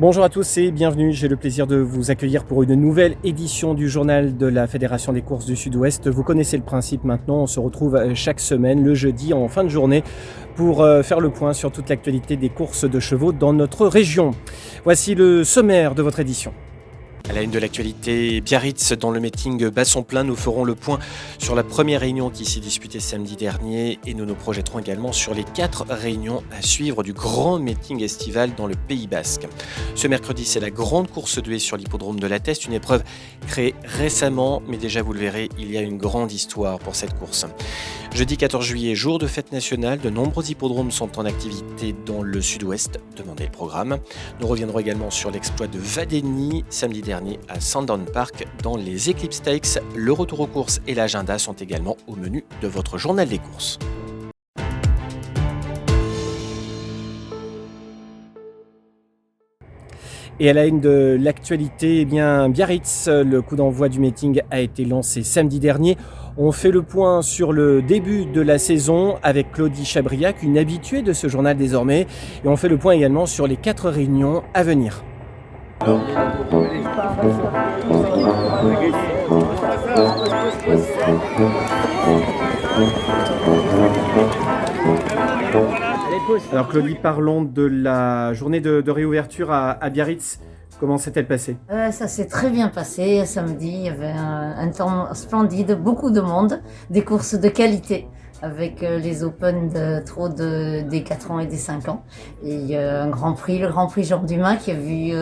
Bonjour à tous et bienvenue. J'ai le plaisir de vous accueillir pour une nouvelle édition du journal de la Fédération des courses du Sud-Ouest. Vous connaissez le principe maintenant, on se retrouve chaque semaine le jeudi en fin de journée pour faire le point sur toute l'actualité des courses de chevaux dans notre région. Voici le sommaire de votre édition. À la une de l'actualité, Biarritz dans le meeting Basson-Plein, nous ferons le point sur la première réunion qui s'est disputée samedi dernier et nous nous projetterons également sur les 4 réunions à suivre du grand meeting estival dans le Pays Basque. Ce mercredi, c'est la grande course de haies sur l'hippodrome de la Teste, une épreuve créée récemment, mais déjà vous le verrez, il y a une grande histoire pour cette course. Jeudi 14 juillet, jour de fête nationale, de nombreux hippodromes sont en activité dans le Sud-Ouest, demandez le programme. Nous reviendrons également sur l'exploit de Vadeni samedi dernier à Sandown Park dans les Eclipse Stakes. Le retour aux courses et l'agenda sont également au menu de votre journal des courses. Et à la une de l'actualité, Biarritz, le coup d'envoi du meeting a été lancé samedi dernier. On fait le point sur le début de la saison avec Claudie Chabriac, une habituée de ce journal désormais. Et on fait le point également sur les 4 réunions à venir. Alors Claudie, parlons de la journée de réouverture à Biarritz. Comment s'est-elle passée ? Ça s'est très bien passé. Samedi, il y avait un temps splendide, beaucoup de monde, des courses de qualité avec les Open de trot des 4 ans et des 5 ans. Et un Grand Prix, le Grand Prix Jean Dumas qui a vu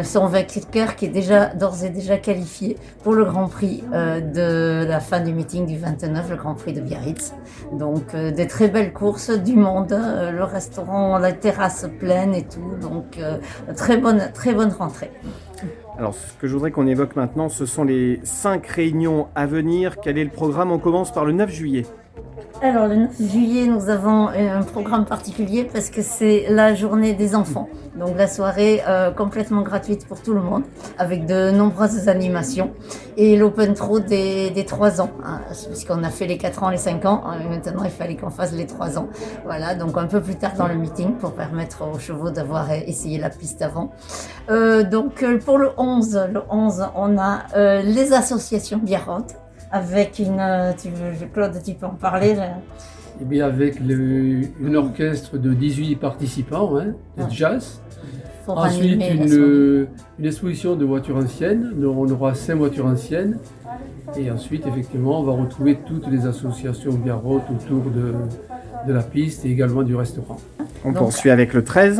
son vainqueur qui est d'ores et déjà qualifié pour le Grand Prix de la fin du meeting du 29, le Grand Prix de Biarritz. Donc des très belles courses, du monde, le restaurant, la terrasse pleine et tout. Donc très bonne rentrée. Alors, ce que je voudrais qu'on évoque maintenant, ce sont les 5 réunions à venir. Quel est le programme ? On commence par le 9 juillet. Alors, le 9 juillet, nous avons un programme particulier parce que c'est la journée des enfants. Donc, la soirée complètement gratuite pour tout le monde avec de nombreuses animations. Et l'Open Trot des 3 ans, hein, puisqu'on a fait les 4 ans, les 5 ans. Et maintenant, il fallait qu'on fasse les 3 ans. Voilà, donc un peu plus tard dans le meeting pour permettre aux chevaux d'avoir essayé la piste avant. Donc, pour le 11, on a les associations biarrotes. Avec Claude, tu peux en parler là. Eh bien, avec un orchestre de 18 participants de jazz. Ensuite, une exposition de voitures anciennes. On aura 5 voitures anciennes. Et ensuite, effectivement, on va retrouver toutes les associations biarrotes autour de la piste et également du restaurant. On poursuit avec le 13.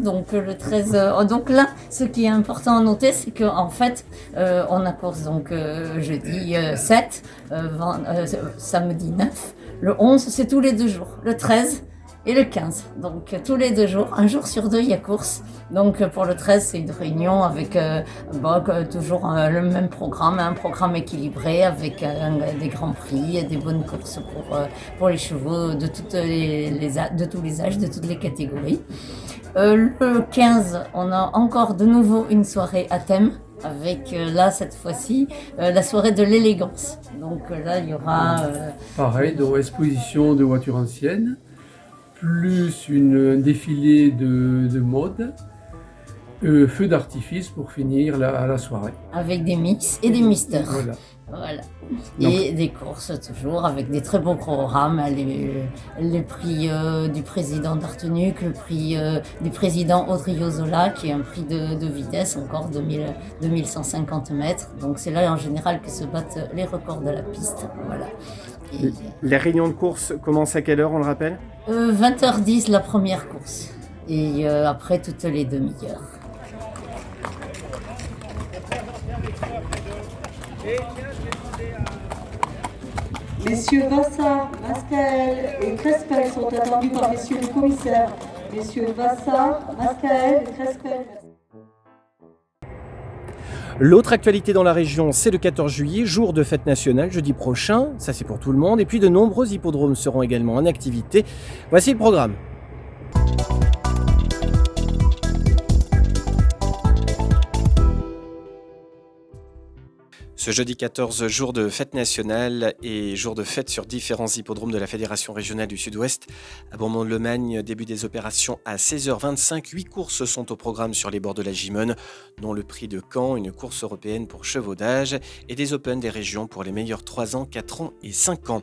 Donc là, ce qui est important à noter, c'est qu'en fait, on a course jeudi 7, samedi 9, le 11, c'est tous les 2 jours, le 13 et le 15. Donc tous les 2 jours, un jour sur 2, il y a course. Donc pour le 13, c'est une réunion avec toujours le même programme, un programme équilibré avec des grands prix et des bonnes courses pour les chevaux de tous les âges, de toutes les catégories. Le 15, on a encore de nouveau une soirée à thème avec cette fois-ci la soirée de l'élégance. Donc là, il y aura... Pareil, donc exposition de voitures anciennes, plus un défilé de mode, feu d'artifice pour finir la soirée. Avec des mix et des misters. Voilà. Donc, et des courses toujours avec des très beaux programmes, les prix du président d'Artenuc, le prix du président Audrey-Zola qui est un prix de vitesse encore 2150 mètres. Donc c'est là en général que se battent les records de la piste. Voilà. Et les réunions de course commencent à quelle heure, on le rappelle ? 20h10 la première course et après toutes les demi-heures. Messieurs Vassar, Mascaël et Crespel sont attendus par messieurs les commissaires. Messieurs Vassar, Mascaël et Crespel. L'autre actualité dans la région, c'est le 14 juillet, jour de fête nationale, jeudi prochain. Ça, c'est pour tout le monde. Et puis, de nombreux hippodromes seront également en activité. Voici le programme. Ce jeudi 14, jour de fête nationale et jour de fête sur différents hippodromes de la Fédération régionale du Sud-Ouest. À Beaumont-de-Lomagne, début des opérations à 16h25. 8 courses sont au programme sur les bords de la Gimone, dont le prix de Caen, une course européenne pour chevaux d'âge et des Open des régions pour les meilleurs 3 ans, 4 ans et 5 ans.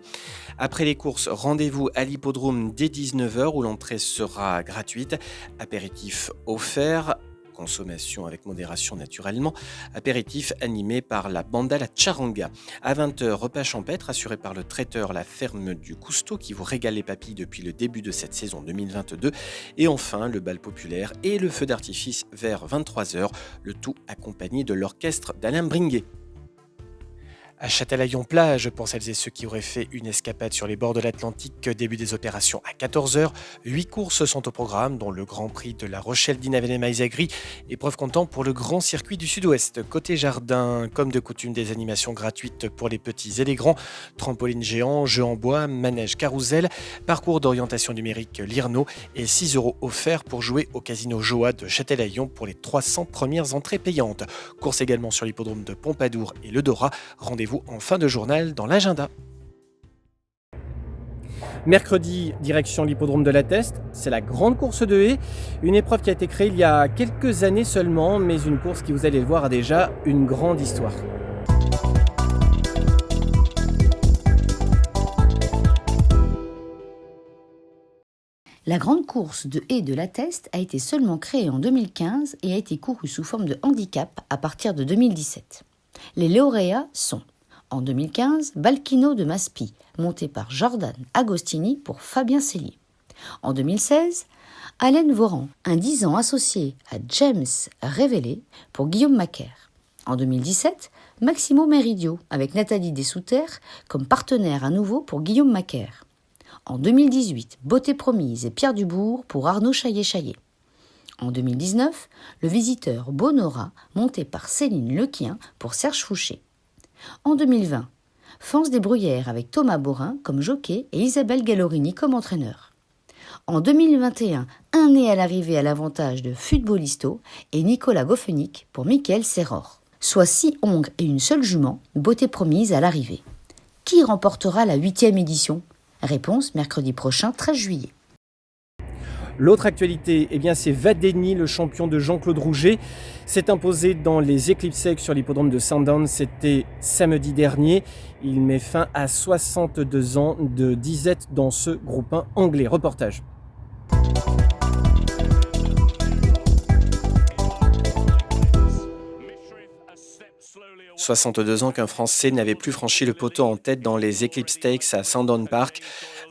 Après les courses, rendez-vous à l'hippodrome dès 19h où l'entrée sera gratuite. Apéritif offert. Consommation avec modération naturellement, apéritif animé par la banda La Charanga. À 20h, repas champêtre assuré par le traiteur La Ferme du Cousteau qui vous régale les papilles depuis le début de cette saison 2022. Et enfin, le bal populaire et le feu d'artifice vers 23h, le tout accompagné de l'orchestre d'Alain Bringuet. À Châtelaillon-Plage, pour celles et ceux qui auraient fait une escapade sur les bords de l'Atlantique, début des opérations à 14h. 8 courses sont au programme, dont le Grand Prix de La Rochelle-Dinavel-Maïzagri, épreuve comptant pour le Grand Circuit du Sud-Ouest. Côté jardin, comme de coutume, des animations gratuites pour les petits et les grands, trampoline géant, jeux en bois, manège carrousel, parcours d'orientation numérique Lirno et 6 € offerts pour jouer au casino Joa de Châtelaillon pour les 300 premières entrées payantes. Course également sur l'hippodrome de Pompadour et le Dora. Rendez-vous en fin de journal dans l'agenda. Mercredi, direction l'hippodrome de la Teste, c'est la grande course de haies, une épreuve qui a été créée il y a quelques années seulement, mais une course qui, vous allez le voir, a déjà une grande histoire. La grande course de haies de la Teste a été seulement créée en 2015 et a été courue sous forme de handicap à partir de 2017. Les lauréats sont en 2015, Balkino de Maspi, monté par Jordan Agostini pour Fabien Cellier. En 2016, Allen Voran, un 10 ans associé à James Révélé pour Guillaume Macaire. En 2017, Maximo Meridio, avec Nathalie Dessouter comme partenaire à nouveau pour Guillaume Macaire. En 2018, Beauté Promise et Pierre Dubourg pour Arnaud Chaillet-Chaillet. En 2019, le visiteur Bonora, monté par Céline Lequien pour Serge Fouché. En 2020, Fance des Bruyères avec Thomas Borin comme jockey et Isabelle Gallorini comme entraîneur. En 2021, un né à l'arrivée à l'avantage de Futbolisto et Nicolas Goffenic pour Mickaël Serror. Soit 6 ongles et une seule jument, Beauté Promise à l'arrivée. Qui remportera la 8e édition ? Réponse mercredi prochain, 13 juillet. L'autre actualité, c'est Vadeni, le champion de Jean-Claude Rouget, s'est imposé dans les Eclipse sur l'hippodrome de Sandown. C'était samedi dernier. Il met fin à 62 ans de disette dans ce groupe 1 anglais. Reportage. 62 ans qu'un Français n'avait plus franchi le poteau en tête dans les Eclipse Stakes à Sandown Park.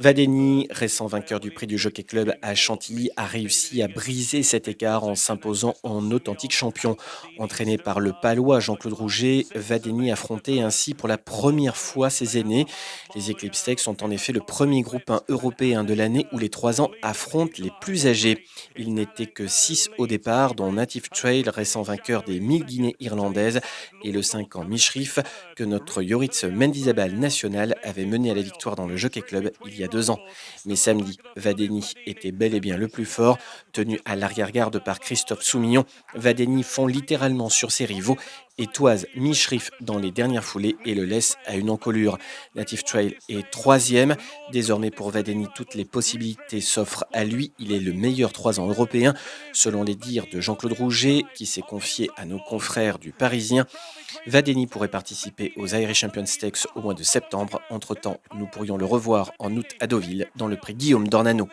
Vadeni, récent vainqueur du prix du Jockey Club à Chantilly, a réussi à briser cet écart en s'imposant en authentique champion. Entraîné par le Palois Jean-Claude Rouget, Vadeni affrontait ainsi pour la première fois ses aînés. Les Eclipse Stakes sont en effet le premier groupe 1 européen de l'année où les 3 ans affrontent les plus âgés. Il n'était que 6 au départ, dont Native Trail, récent vainqueur des 1000 Guinées irlandaises, et le 5 ans Mishrif, que notre Yoritz Mendizabal national avait mené à la victoire dans le Jockey Club il y a 2 ans. Mais samedi, Vadeni était bel et bien le plus fort. Tenu à l'arrière-garde par Christophe Soumillon, Vadeni fond littéralement sur ses rivaux et toise Mishrif dans les dernières foulées et le laisse à une encolure. Native Trail est 3e. Désormais pour Vadeni, toutes les possibilités s'offrent à lui. Il est le meilleur 3 ans européen, selon les dires de Jean-Claude Rouget, qui s'est confié à nos confrères du Parisien. Vadeni pourrait participer aux Irish Champions Stakes au mois de septembre. Entre-temps, nous pourrions le revoir en août à Deauville dans le prix Guillaume d'Ornano.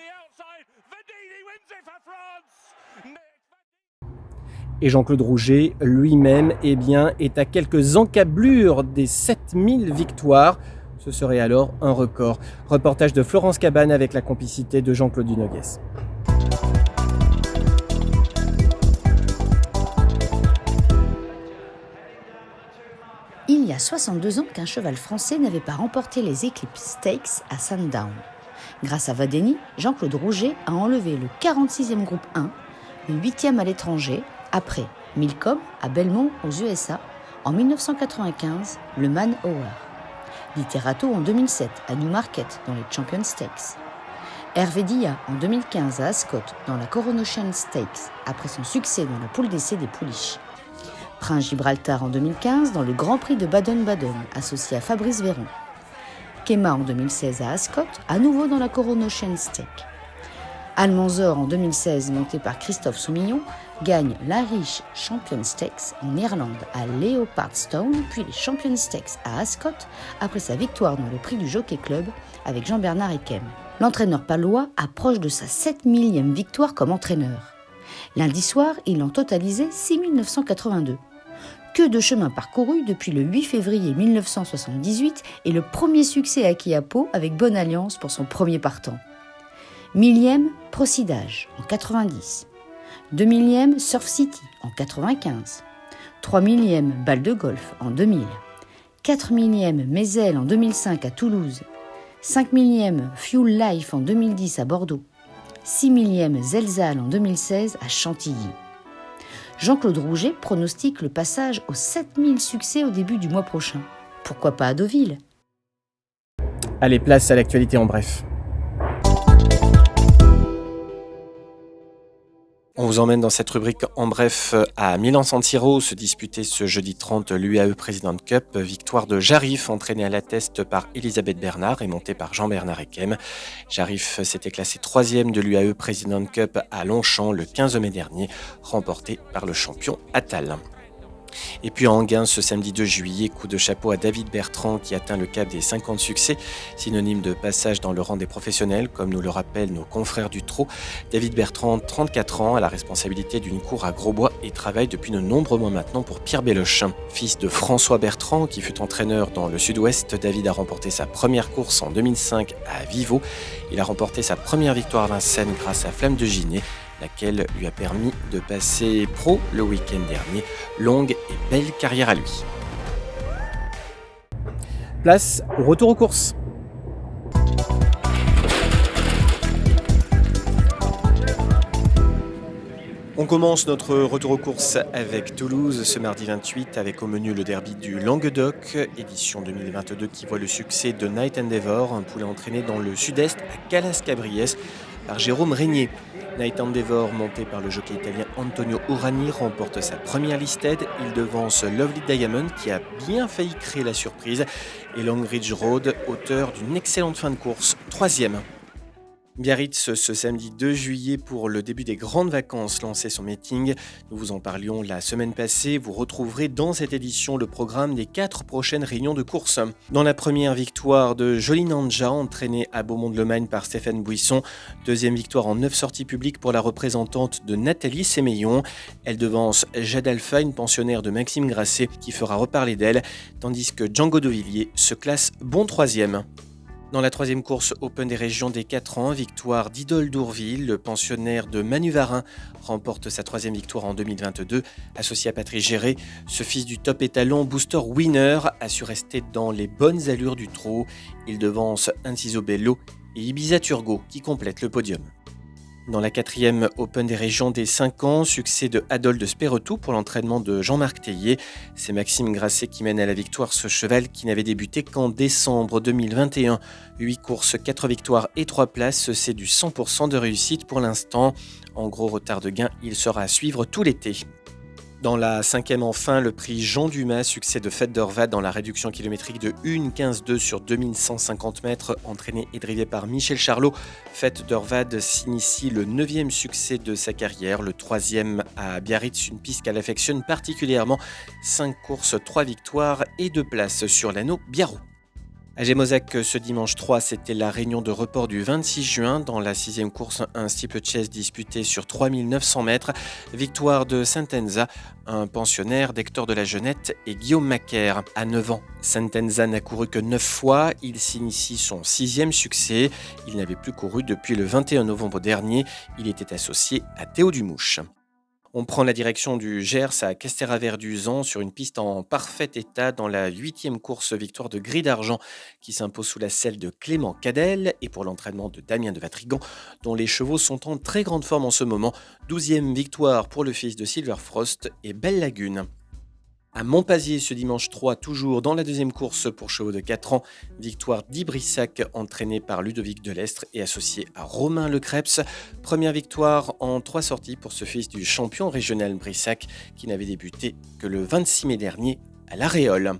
Et Jean-Claude Rouget lui-même est à quelques encablures des 7000 victoires. Ce serait alors un record. Reportage de Florence Cabane avec la complicité de Jean-Claude Dunoguès. Il y a 62 ans qu'un cheval français n'avait pas remporté les Eclipse Stakes à Sandown. Grâce à Vadeni, Jean-Claude Rouget a enlevé le 46e groupe 1, le 8e à l'étranger, après Milcom à Belmont aux USA, en 1995, le Man Hour. Literato en 2007 à Newmarket dans les Champions Stakes. Hervé Dia en 2015 à Ascot dans la Coronation Stakes, après son succès dans la poule d'essai des Pouliches. Prince Gibraltar en 2015 dans le Grand Prix de Baden-Baden, associé à Fabrice Véron. Kema en 2016 à Ascot, à nouveau dans la Coronation Stake. Almanzor en 2016, monté par Christophe Soumillon, gagne l'Irish Champion Stakes en Irlande à Leopardstown, puis les Champion Stakes à Ascot, après sa victoire dans le prix du Jockey Club avec Jean-Bernard Ekem. L'entraîneur palois approche de sa 7000e victoire comme entraîneur. Lundi soir, il en totalisait 6982. Que de chemin parcouru depuis le 8 février 1978 et le premier succès acquis à Pau avec Bonne Alliance pour son premier partant. 1000e, Procidage en 90. 2000e, Surf City en 95. 3000e, Balle de Golf en 2000. 4000e, Mézel en 2005 à Toulouse. 5000e, Fuel Life en 2010 à Bordeaux. 6000e, Zelzal en 2016 à Chantilly. Jean-Claude Rouget pronostique le passage aux 7000 succès au début du mois prochain. Pourquoi pas à Deauville ? Allez, place à l'actualité en bref. On vous emmène dans cette rubrique en bref à Milan-San Siro, se disputer ce jeudi 30 l'UAE President Cup. Victoire de Jarif, entraîné à la teste par Elisabeth Bernard et monté par Jean-Bernard Ekem. Jarif s'était classé 3e de l'UAE President Cup à Longchamp le 15 mai dernier, remporté par le champion Attal. Et puis à Enghien, ce samedi 2 juillet, coup de chapeau à David Bertrand qui atteint le cap des 50 succès, synonyme de passage dans le rang des professionnels, comme nous le rappellent nos confrères du trot. David Bertrand, 34 ans, a la responsabilité d'une cour à Grosbois et travaille depuis de nombreux mois maintenant pour Pierre Belloche. Fils de François Bertrand, qui fut entraîneur dans le Sud-Ouest, David a remporté sa première course en 2005 à Vivo. Il a remporté sa première victoire à Vincennes grâce à Flamme de Ginet, laquelle lui a permis de passer pro le week-end dernier. Longue et belle carrière à lui. Place au retour aux courses. On commence notre retour aux courses avec Toulouse ce mardi 28 avec au menu le derby du Languedoc, édition 2022 qui voit le succès de Night Endeavour, un poulet entraîné dans le sud-est à Calas-Cabriès par Jérôme Régnier. Night Endeavour, monté par le jockey italien Antonio Urani, remporte sa première listed. Il devance Lovely Diamond qui a bien failli créer la surprise et Longridge Road, auteur d'une excellente fin de course, 3e. Biarritz, ce samedi 2 juillet pour le début des grandes vacances, lançait son meeting. Nous vous en parlions la semaine passée. Vous retrouverez dans cette édition le programme des 4 prochaines réunions de course. Dans la première victoire de Jolie Nanja, entraînée à Beaumont-de-Lomagne par Stéphane Buisson. Deuxième victoire en 9 sorties publiques pour la représentante de Nathalie Sémeillon. Elle devance Jade Alpha, une pensionnaire de Maxime Grasset, qui fera reparler d'elle, tandis que Django Devilliers se classe bon 3e. Dans la troisième course Open des régions des 4 ans, victoire d'Idole d'Ourville, le pensionnaire de Manu Varin remporte sa 3e victoire en 2022. Associé à Patrice Géré, ce fils du top étalon Booster Winner a su rester dans les bonnes allures du trot. Il devance Inciso Bello et Ibiza Turgo qui complètent le podium. Dans la 4e Open des régions des 5 ans, succès de Adol de Spéretou pour l'entraînement de Jean-Marc Tellier. C'est Maxime Grasset qui mène à la victoire ce cheval qui n'avait débuté qu'en décembre 2021. 8 courses, 4 victoires et 3 places, c'est du 100% de réussite pour l'instant. En gros retard de gain, il sera à suivre tout l'été. Dans la 5e enfin, le prix Jean Dumas, succès de Fête d'Orvad dans la réduction kilométrique de 1,15,2 sur 2150 mètres, entraîné et drivé par Michel Charlot. Fête d'Orvad s'initie le 9e succès de sa carrière, le 3e à Biarritz, une piste qu'elle affectionne particulièrement. 5 courses, 3 victoires et 2 places sur l'anneau Biarrot. À Gémozac, ce dimanche 3, c'était la réunion de report du 26 juin. Dans la 6e course, un steeplechase disputé sur 3900 mètres. Victoire de Saint-Enza, un pensionnaire d'Hector de la Jeunette et Guillaume Macaire. À 9 ans, Saint-Enza n'a couru que 9 fois. Il s'initie son 6e succès. Il n'avait plus couru depuis le 21 novembre dernier. Il était associé à Théo Dumouche. On prend la direction du Gers à Castéraverduzan sur une piste en parfait état dans la 8e course, victoire de Gris d'Argent qui s'impose sous la selle de Clément Cadel et pour l'entraînement de Damien de Vatrigan dont les chevaux sont en très grande forme en ce moment. 12e victoire pour le fils de Silver Frost et Belle Lagune. À Montpazier ce dimanche 3, toujours dans la deuxième course pour chevaux de 4 ans, victoire d'Ibrissac entraîné par Ludovic Delestre et associé à Romain Lecreps. Première victoire en 3 sorties pour ce fils du champion régional Brissac qui n'avait débuté que le 26 mai dernier à l'Aréole.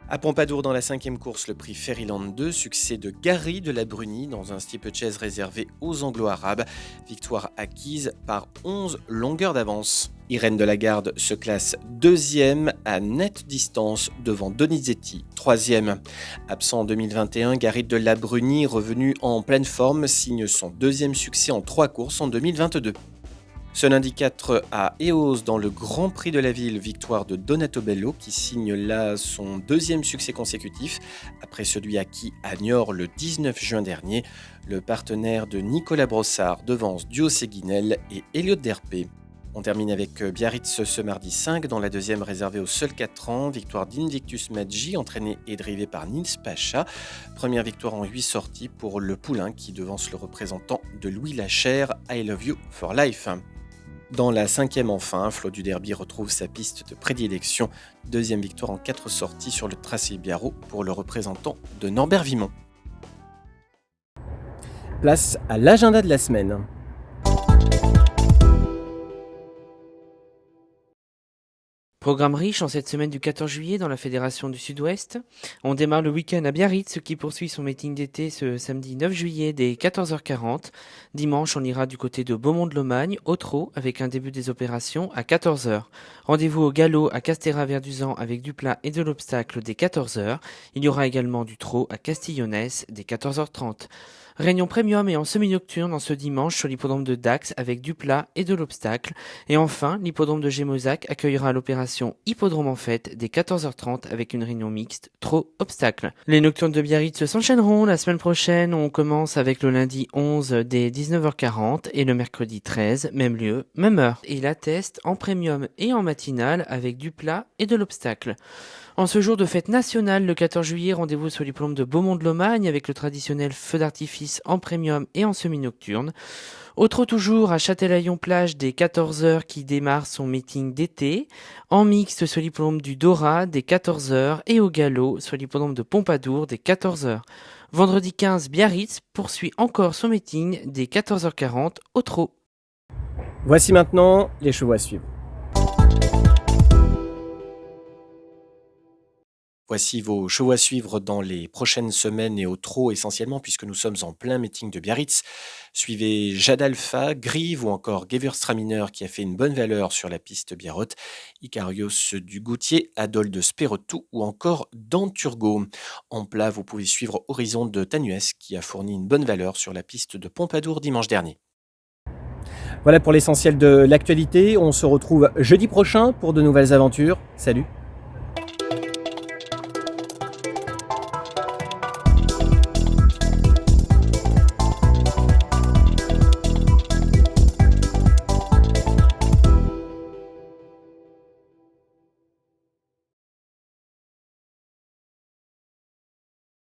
À Pompadour, dans la 5e course, le prix Fairyland 2, succès de Gary de la Brunie dans un steeplechase réservé aux Anglo-Arabes. Victoire acquise par 11 longueurs d'avance. Irène de la Garde se classe 2e à nette distance devant Donizetti, 3e. Absent en 2021, Gary de la Brunie, revenu en pleine forme, signe son 2e succès en 3 courses en 2022. Ce lundi 4 à Eos dans le Grand Prix de la Ville, victoire de Donato Bello qui signe là son 2e succès consécutif après celui acquis à Niort le 19 juin dernier. Le partenaire de Nicolas Brossard devance Duo Séguinel et Elliott Derpé. On termine avec Biarritz ce mardi 5 dans la 2e réservée aux seuls 4 ans. Victoire d'Invictus Maggi, entraîné et drivé par Nils Pacha. Première victoire en 8 sorties pour le Poulain qui devance le représentant de Louis Lachère, I Love You for Life. Dans la 5e enfin, Flo du Derby retrouve sa piste de prédilection. 2e victoire en 4 sorties sur le tracé Biarrot pour le représentant de Norbert Vimont. Place à l'agenda de la semaine. Programme riche en cette semaine du 14 juillet dans la Fédération du Sud-Ouest. On démarre le week-end à Biarritz, qui poursuit son meeting d'été ce samedi 9 juillet dès 14h40. Dimanche, on ira du côté de Beaumont-de-Lomagne, au trot, avec un début des opérations à 14h. Rendez-vous au galop à Castéra-Verduzan avec du plat et de l'obstacle dès 14h. Il y aura également du trot à Castillonnès dès 14h30. Réunion premium et en semi-nocturne en ce dimanche sur l'hippodrome de Dax avec du plat et de l'obstacle. Et enfin, l'hippodrome de Gémozac accueillera l'opération Hippodrome en fête dès 14h30 avec une réunion mixte trot-obstacle. Les nocturnes de Biarritz s'enchaîneront la semaine prochaine. On commence avec le lundi 11 dès 19h40 et le mercredi 13, même lieu, même heure. Et la teste en premium et en matinale avec du plat et de l'obstacle. En ce jour de fête nationale, le 14 juillet, rendez-vous sur l'hippodrome de Beaumont-de-Lomagne avec le traditionnel feu d'artifice en premium et en semi-nocturne. Au trot toujours à Châtelaillon-Plage dès 14h qui démarre son meeting d'été. En mixte sur l'hippodrome du Dora dès 14h et au galop sur l'hippodrome de Pompadour dès 14h. Vendredi 15, Biarritz poursuit encore son meeting dès 14h40 au trot. Voici maintenant les chevaux à suivre. Voici vos chevaux à suivre dans les prochaines semaines et au trot essentiellement puisque nous sommes en plein meeting de Biarritz. Suivez Jade Alpha, Grive ou encore Gewürztraminer qui a fait une bonne valeur sur la piste Biarrotte, Icarios du Goutier, Adol de Spérotou ou encore Danturgo. En plat, vous pouvez suivre Horizon de Tanuès qui a fourni une bonne valeur sur la piste de Pompadour dimanche dernier. Voilà pour l'essentiel de l'actualité. On se retrouve jeudi prochain pour de nouvelles aventures. Salut!